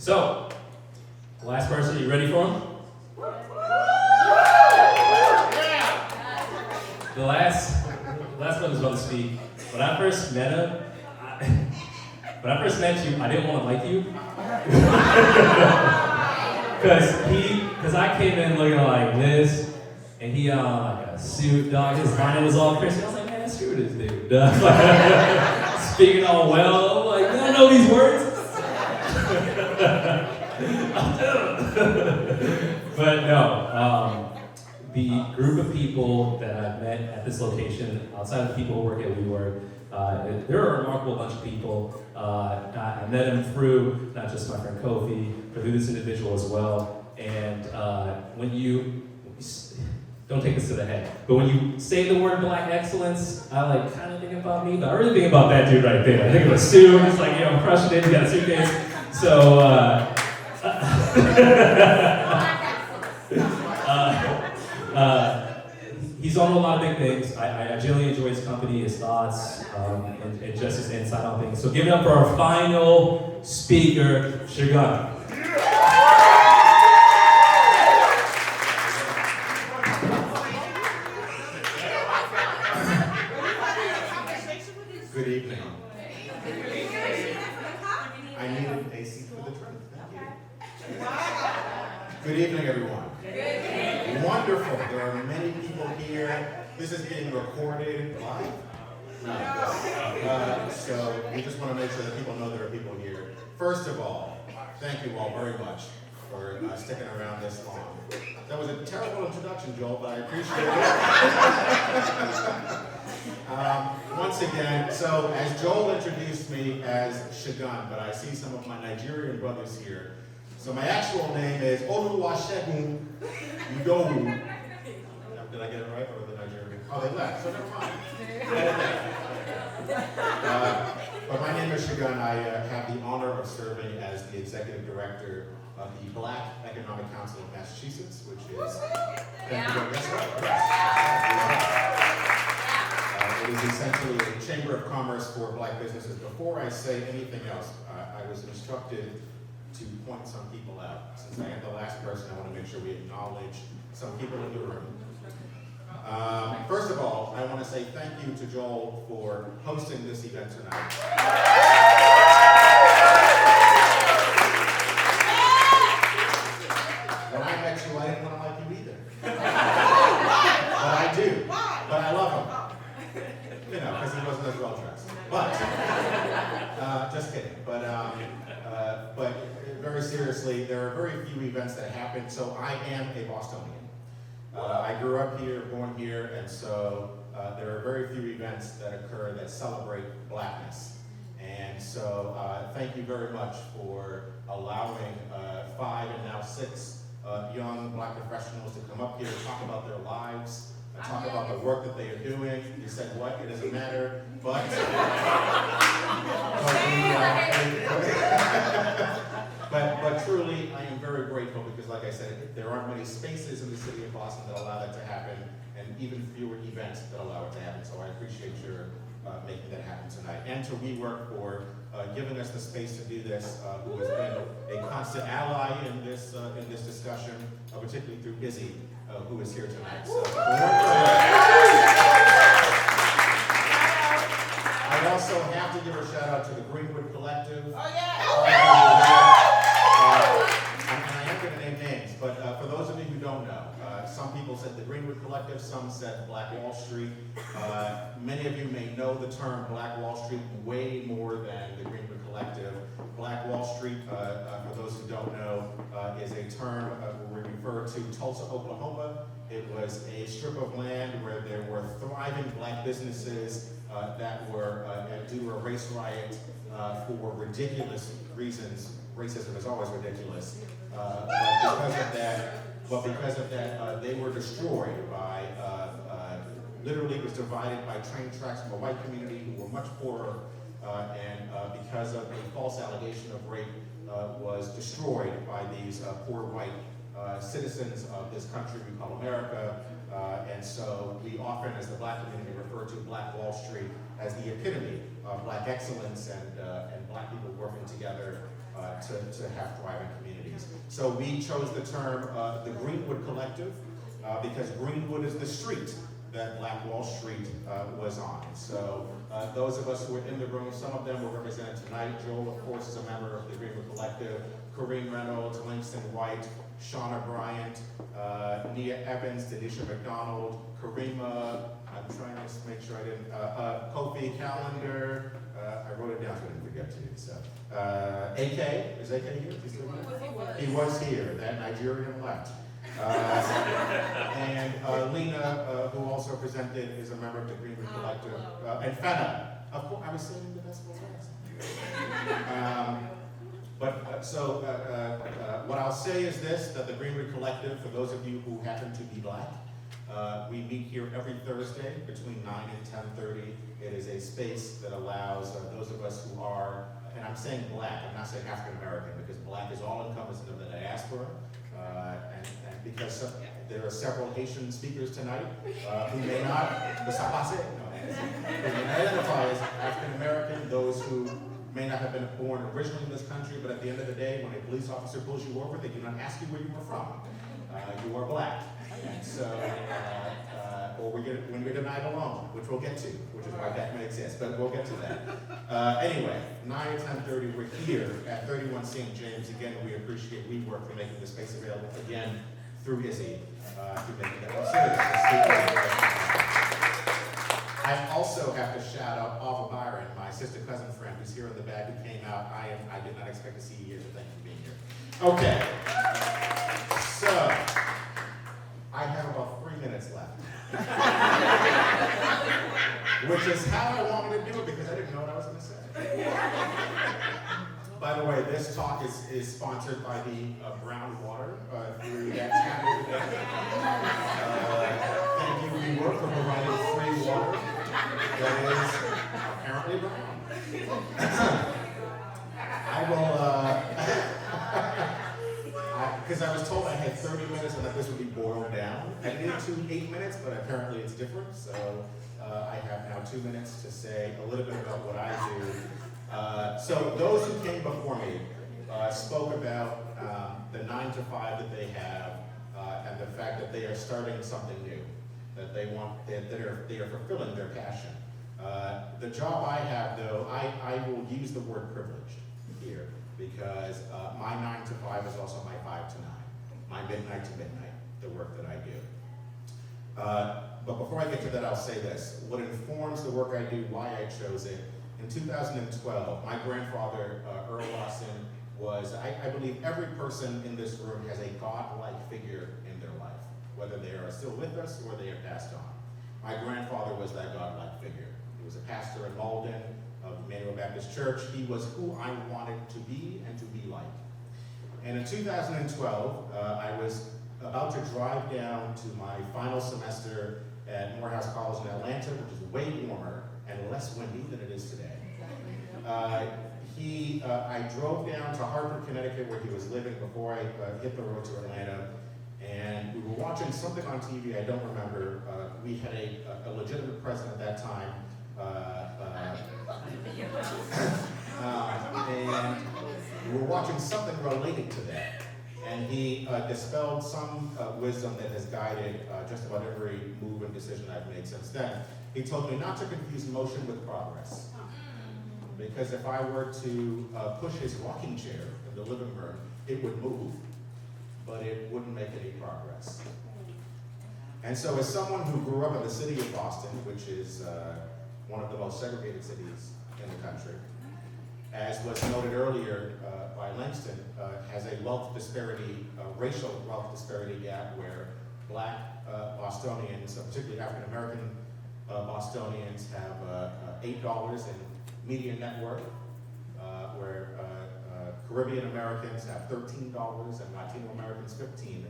So, last person, you ready for him? The last one is about to speak. When I first met him, I didn't want to like you. Because I came in looking like this, and he like a suit, dog. His line was all crazy. I was like, man, screw this dude, dog. Speaking all well, I'm like, you don't know these words. But no, the group of people that I've met at this location, outside of the people who work at WeWork, they're a remarkable bunch of people. I met them through not just my friend Kofi, but through this individual as well. And when you, don't take this to the head, but when you say the word Black excellence, I like kind of think about me, but I really think about that dude right there. I think of a suit, it's like, I'm crushing it, you got a suitcase. So, he's on a lot of big things. I genuinely enjoy his company, his thoughts, and just his insight on things. So give it up for our final speaker, Shegun. Good evening. I needed a seat for the truth. Thank you. Good evening, everyone. Wonderful. There are many people here. This is being recorded live. So we just want to make sure that people know there are people here. First of all, thank you all very much for sticking around this long. That was a terrible introduction, Joel, but I appreciate it. Once again, so as Joel introduced me as Shegun, but I see some of my Nigerian brothers here. So my actual name is Segun. Idowu. Did I get it right, or the Nigerian? Oh, they left, so never mind. But my name is Shegun. I have the honor of serving as the executive director of the Black Economic Council of Massachusetts, which is, that's right. It is essentially a chamber of commerce for Black businesses. Before I say anything else, I was instructed to point some people out. Since I am the last person, I want to make sure we acknowledge some people in the room. First of all, I want to say thank you to Joel for hosting this event tonight. When I met you, I didn't want to like you either. But I do. But I love him. You know, because he wasn't as well dressed. But, just kidding. But very seriously, there are very few events that happen. So I am a Bostonian. I grew up here, born here, and so there are very few events that occur that celebrate Blackness. And so thank you very much for allowing 5 and now 6 young Black professionals to come up here and talk about their lives, and talk about the work that they are doing. You said what? It doesn't matter, but but truly, I am very grateful because, like I said, there aren't many spaces in the city of Boston that allow that to happen, and even fewer events that allow it to happen. So I appreciate your making that happen tonight, and to WeWork for giving us the space to do this, who has been a constant ally in this discussion, particularly through Izzy, who is here tonight. So, I also have to give a shout out to the Greenwood Collective. Oh yeah! And I am going to name names, but for those of you who don't know, some people said the Greenwood Collective, some said Black Wall Street. Many of you may know the term Black Wall Street way more than the Greenwood Collective. Black Wall Street, for those who don't know, is a term where we refer to Tulsa, Oklahoma. It was a strip of land where there were thriving Black businesses that were due to a race riot for ridiculous reasons. Racism is always ridiculous. But because of that, they were destroyed by, literally it was divided by train tracks from a white community who were much poorer, and because of a false allegation of rape, was destroyed by these poor white citizens of this country we call America. And so we often, as the Black community, refer to Black Wall Street as the epitome of Black excellence and Black people working together to have thriving communities. So we chose the term the Greenwood Collective because Greenwood is the street that Black Wall Street was on. So those of us who are in the room, some of them were represented tonight. Joel, of course, is a member of the Greenwood Collective. Kareem Reynolds, Langston White, Shauna Bryant, Nia Evans, Denisha McDonald, Karima, I'm trying to make sure I didn't, Kofi Calendar, I wrote it down so I didn't forget to. So, AK, is AK here? Is he still here? He was here, that Nigerian left. And Lena, who also presented, is a member of the Greenwood Collective. And Fenna, of course, I was singing the best what I'll say is this, that the Greenwood Collective, for those of you who happen to be Black, we meet here every Thursday between 9 and 10:30. It is a space that allows those of us who are, and I'm saying Black, I'm not saying African American, because Black is all encompassing of the diaspora, and because there are several Haitian speakers tonight who may not, who may identify as African American, those who may not have been born originally in this country, but at the end of the day, when a police officer pulls you over, they do not ask you where you were from. You are Black. And so, or when you're denied a loan, which we'll get to, which is why that may exist, but we'll get to that. Anyway, 9 or 10:30, we're here at 31 St. James. Again, we appreciate WeWork for making this space available again through Izzy, to making it serious. I also have to shout out Alva Byron, my sister cousin friend who's here in the back who came out. I did not expect to see you here, so thank you for being here. Okay, so I have about 3 minutes left. Which is how I wanted to do it because I didn't know what I was going to say. By the way, this talk is sponsored by the Brown Water through that channel today. Thank you, WeWork, for providing free water that is apparently brown. I will, because I was told I had 30 minutes and that this would be boiled down. I did 8 minutes, but apparently it's different. So I have now 2 minutes to say a little bit about what I do. So those who came before me spoke about the 9 to 5 that they have and the fact that they are starting something new, that they are fulfilling their passion. The job I have, though, I will use the word privileged here because my 9 to 5 is also my 5 to 9, my midnight to midnight, the work that I do. But before I get to that, I'll say this. What informs the work I do, why I chose it, in 2012, my grandfather, Earl Lawson, was, I believe every person in this room has a God-like figure in their life, whether they are still with us or they are passed on. My grandfather was that God-like figure. He was a pastor in Malden of Emmanuel Baptist Church. He was who I wanted to be and to be like. And in 2012, I was about to drive down to my final semester at Morehouse College in Atlanta, which is way warmer and less windy than it is today. I drove down to Hartford, Connecticut, where he was living before I hit the road to Atlanta, and we were watching something on TV, I don't remember. We had a legitimate president at that time, and we were watching something related to that. And he dispelled some wisdom that has guided just about every move and decision I've made since then. He told me not to confuse motion with progress. Because if I were to push his rocking chair in the living room, it would move, but it wouldn't make any progress. And so as someone who grew up in the city of Boston, which is one of the most segregated cities in the country, as was noted earlier by Langston, has a wealth disparity, racial wealth disparity gap where Black Bostonians, particularly African American Bostonians, have $8 in median net worth, where Caribbean Americans have $13 and Latino Americans $15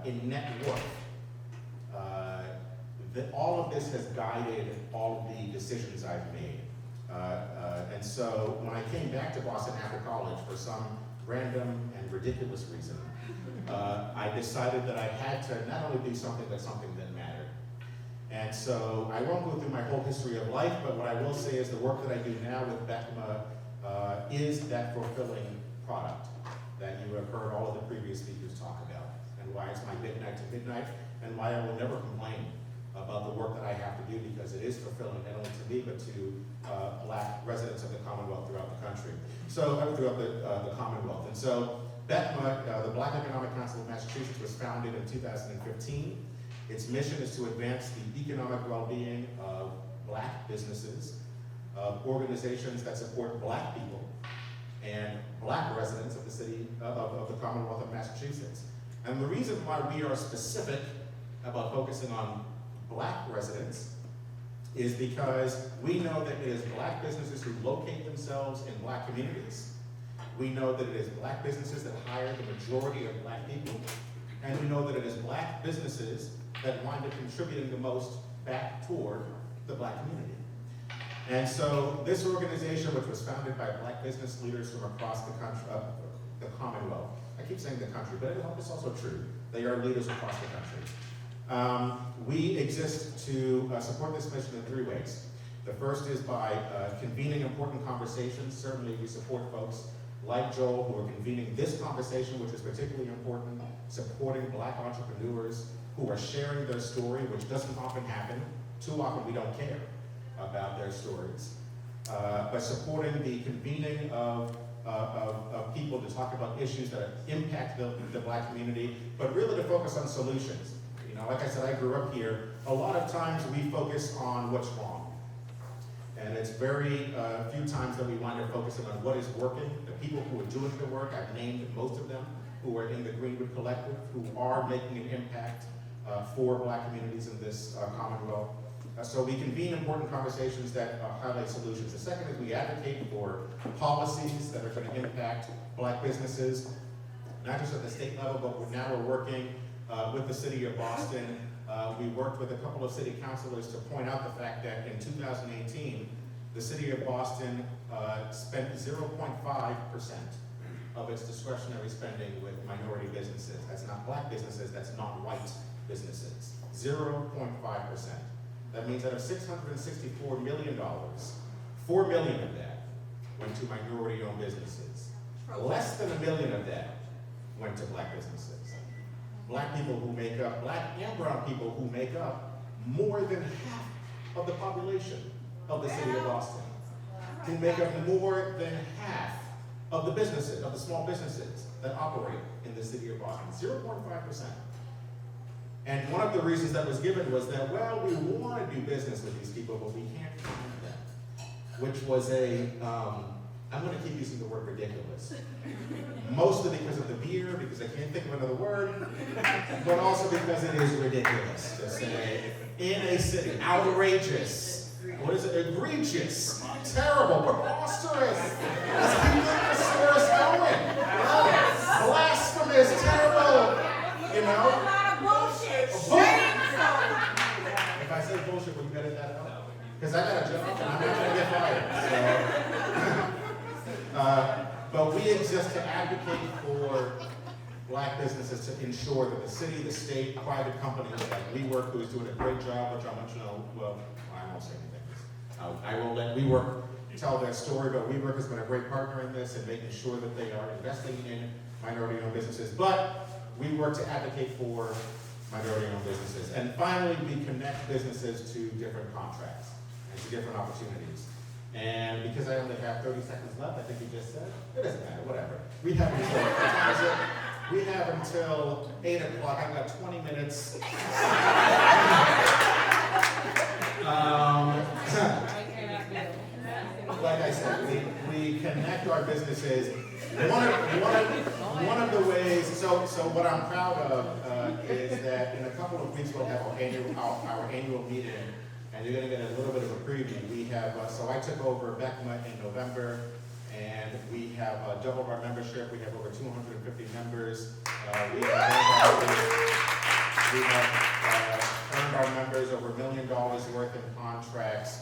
in net worth. All of this has guided all of the decisions I've made. And so when I came back to Boston after college for some random and ridiculous reason, I decided that I had to not only do something, but something that mattered. And so I won't go through my whole history of life, but what I will say is the work that I do now with BPCAT is that fulfilling product that you have heard all of the previous speakers talk about, and why it's my midnight to midnight, and why I will never complain about the work that I have to do, because it is fulfilling not only to me, but to Black residents of the Commonwealth throughout the country. So, throughout the Commonwealth. And so, BPCAT, the Black Economic Council of Massachusetts, was founded in 2015. Its mission is to advance the economic well-being of Black businesses, of organizations that support Black people, and Black residents of the city, of the Commonwealth of Massachusetts. And the reason why we are specific about focusing on Black residents is because we know that it is Black businesses who locate themselves in Black communities. We know that it is Black businesses that hire the majority of Black people. And we know that it is Black businesses that wind up contributing the most back toward the Black community. And so this organization, which was founded by Black business leaders from across the country, the Commonwealth, I keep saying the country, but it's also true. They are leaders across the country. We exist to support this mission in 3 ways. The first is by convening important conversations. Certainly we support folks like Joel who are convening this conversation, which is particularly important, supporting Black entrepreneurs who are sharing their story, which doesn't often happen. Too often we don't care about their stories. But supporting the convening of people to talk about issues that impact the Black community, but really to focus on solutions. You know, like I said, I grew up here. A lot of times we focus on what's wrong. And it's very few times that we wind up focusing on what is working. The people who are doing the work, I've named most of them, who are in the Greenwood Collective, who are making an impact for Black communities in this Commonwealth. So we convene important conversations that highlight solutions. The second is we advocate for policies that are going to impact Black businesses, not just at the state level, but now we're working with the city of Boston. We worked with a couple of city councilors to point out the fact that in 2018, the city of Boston spent 0.5% of its discretionary spending with minority businesses. That's not Black businesses, that's not white businesses. 0.5%. That means out of $664 million, $4 million of that went to minority-owned businesses. Less than $1 million of that went to Black businesses. Black people who make up, Black and brown people who make up more than half of the population of the city of Boston, who make up more than half of the businesses, of the small businesses that operate in the city of Boston, 0.5%. And one of the reasons that was given was that, well, we want to do business with these people, but we can't find them. Which was I'm going to keep using the word ridiculous. Mostly because of the beer, because I can't think of another word, but also because it is ridiculous to say, in a city, outrageous, what is it, egregious, terrible, preposterous. Let's keep the source going. Blasphemous, terrible, you know. If I say bullshit, will you edit that out? Because I got a job and I'm not going to get fired. But we exist to advocate for Black businesses to ensure that the city, the state, private companies like WeWork, who is doing a great job, which I'm not know, well, I won't say anything. I will let WeWork tell their story, but WeWork has been a great partner in this and making sure that they are investing in minority-owned businesses. But we work to advocate for minority-owned businesses. And finally, we connect businesses to different contracts and to different opportunities. And because I only have 30 seconds left, I think you just said, it doesn't matter, whatever. We have until, what time is it? We have until 8 o'clock. I've got 20 minutes. Like I said, we connect our businesses. One of the ways, so what I'm proud of is that in a couple of weeks we'll have our annual meeting, and you're going to get a little bit of a preview. We have, so I took over BPCAT in November, and we have doubled our membership. We have over 250 members. We have earned our members over $1 million worth in contracts.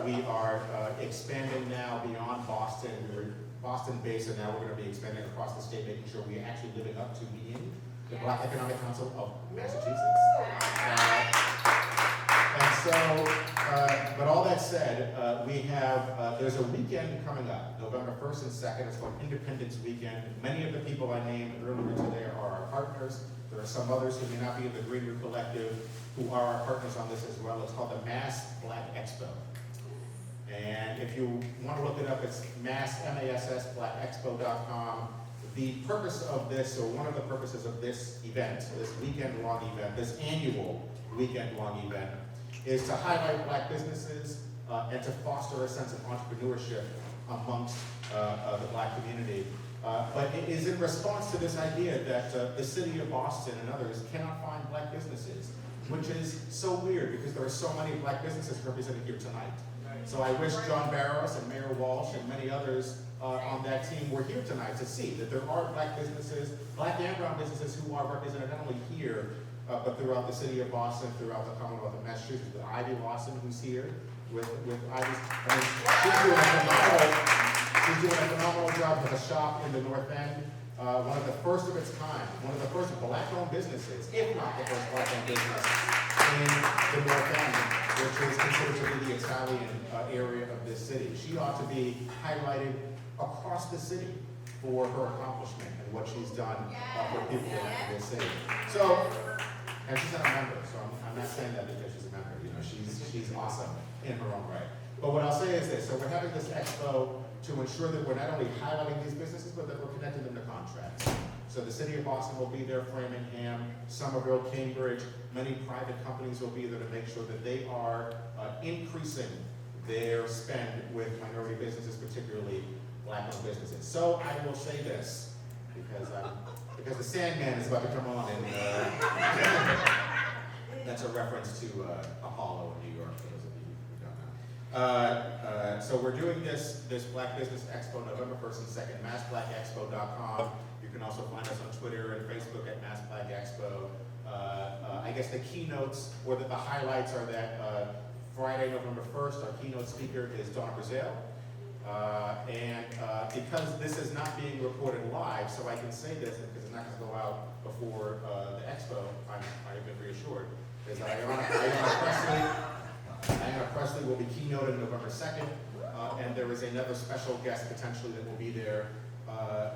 We are expanding now beyond Boston. We're Boston-based, and now we're going to be expanding across the state, making sure we're actually living up to being the Black Economic Council of Massachusetts. And so, but all that said, we have, there's a weekend coming up, November 1st and 2nd. It's called Independence Weekend. Many of the people I named earlier today are our partners. There are some others who may not be in the Green Root Collective who are our partners on this as well. It's called the Mass Black Expo. And if you want to look it up, it's massblackexpo.com. The purpose of this, or one of the purposes of this event, this weekend-long event, this annual weekend-long event, is to highlight black businesses and to foster a sense of entrepreneurship amongst the black community. But it is in response to this idea that the city of Boston and others cannot find black businesses, which is so weird because there are so many black businesses represented here tonight. So I wish John Barros and Mayor Walsh and many others on that team were here tonight to see that there are black businesses, black and brown businesses who are represented not only here, but throughout the city of Boston, throughout the Commonwealth of Massachusetts, with Ivy Lawson, who's here, with Ivy's, I mean, she's doing a phenomenal job with a shop in the North End, one of the first of its kind, one of the first black-owned businesses, if not the first black-owned business in the North End, which is considered to be the Italian area of this city. She ought to be highlighted across the city for her accomplishment and what she's done for people in this city. So, and she's not a member, so I'm not saying that because she's a member. You know, she's awesome in her own right. But what I'll say is this: so we're having this expo to ensure that we're not only highlighting these businesses, but that we're connecting them to contracts. So the city of Boston will be there, Framingham, Somerville, Cambridge. Many private companies will be there to make sure that they are increasing their spend with minority businesses, particularly black-owned businesses. So I will say this, because the Sandman is about to come on, and that's a reference to Apollo in New York, for those of you who don't know. So we're doing this Black Business Expo November 1st and 2nd, massblackexpo.com. You can also find us on Twitter and Facebook at Mass Black Expo. I guess the keynotes, or the highlights are that Friday, November 1st, our keynote speaker is Donna Brazil. And because this is not being recorded live, so I can say this because it's not going to go out before the expo, I've been reassured, is that Ayanna Presley will be keynoted November 2nd, and there is another special guest potentially that will be there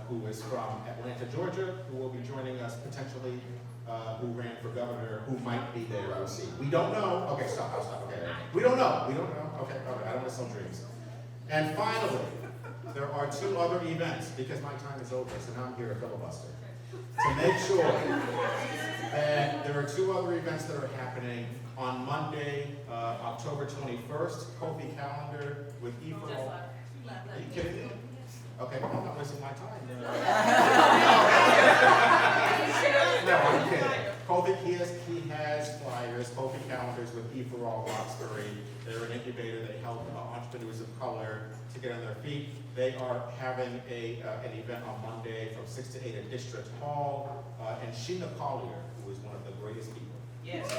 who is from Atlanta, Georgia, who will be joining us potentially, who ran for governor, who might be there, we'll see. We don't know. Okay, stop, I'll stop, okay. We don't know. Okay, I don't want to sell dreams. And finally, there are two other events, because my time is over, so now I'm here to filibuster, to make sure that there are two other events that are happening on Monday, October 21st, Kofi Calendar with E4All. Are you kidding me? Okay, well, I'm not wasting my time. No, I'm kidding. Kofi, he has flyers, Kofi Calendars with E4All Roxbury. They're an incubator. They help entrepreneurs of color to get on their feet. They are having an event on Monday from 6 to 8 at District Hall. And Shekia Collier, who is one of the greatest people. Yes.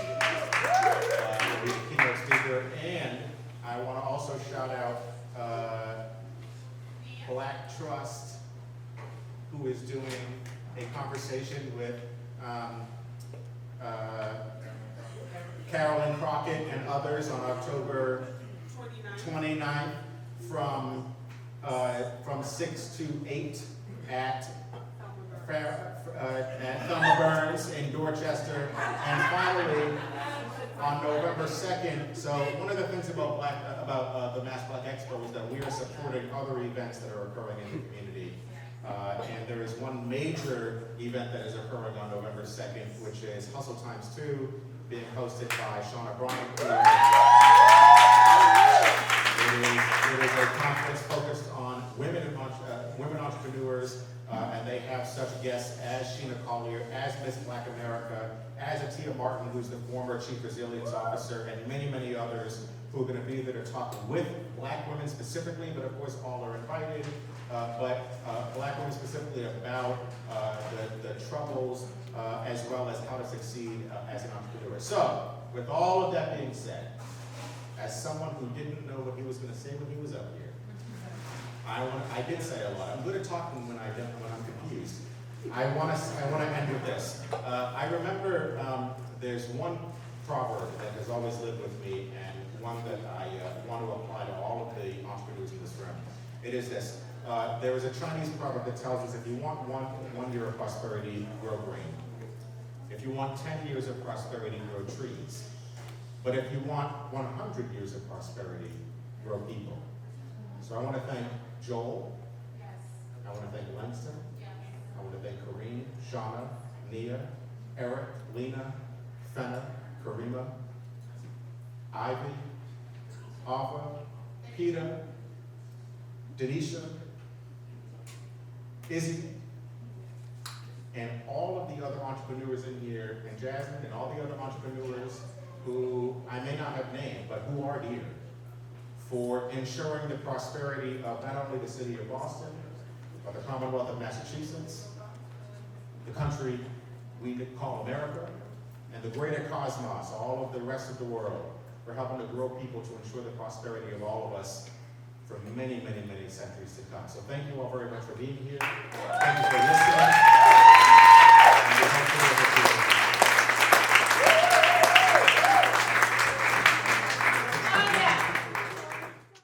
Will be the keynote speaker. And I want to also shout out Black Trust, who is doing a conversation with Carolyn Crockett and others on October 29th from 6 to 8 at Thelma Burns in Dorchester. And finally, on November 2nd, so one of the things about the Mass Black Expo is that we are supporting other events that are occurring in the community. And there is one major event that is occurring on November 2nd, which is Hustle Times 2, being hosted by Shauna Bryant. It is a conference focused on women entrepreneurs, and they have such guests as Shekia Collier, as Miss Black America, as Atia Martin, who's the former Chief Resilience Officer, and many, many others who are going to be there to talk with Black women specifically, but of course all are invited. Black women specifically about the troubles as well as how to succeed as an entrepreneur. So, with all of that being said, as someone who didn't know what he was going to say when he was up here, I did say a lot. I'm good at talking when I'm confused. I want to end with this. I remember there's one proverb that has always lived with me, and one that I want to apply to all of the entrepreneurs in this room. It is this. There is a Chinese proverb that tells us if you want one year of prosperity, grow green. If you want 10 years of prosperity, grow trees. But if you want 100 years of prosperity, grow people. So I want to thank Joel. Yes. I want to thank Langston. Yes. I want to thank Kareem, Shauna, Nia, Eric, Lena, Fenna, Karima, Ivy, Alpha, Peter, Denisha, Izzy, and all of the other entrepreneurs in here, and Jasmine, and all the other entrepreneurs who I may not have named, but who are here, for ensuring the prosperity of not only the city of Boston, but the Commonwealth of Massachusetts, the country we call America, and the greater cosmos, all of the rest of the world, for helping to grow people to ensure the prosperity of all of us for many, many, many centuries to come. So thank you all very much for being here. Thank you for listening.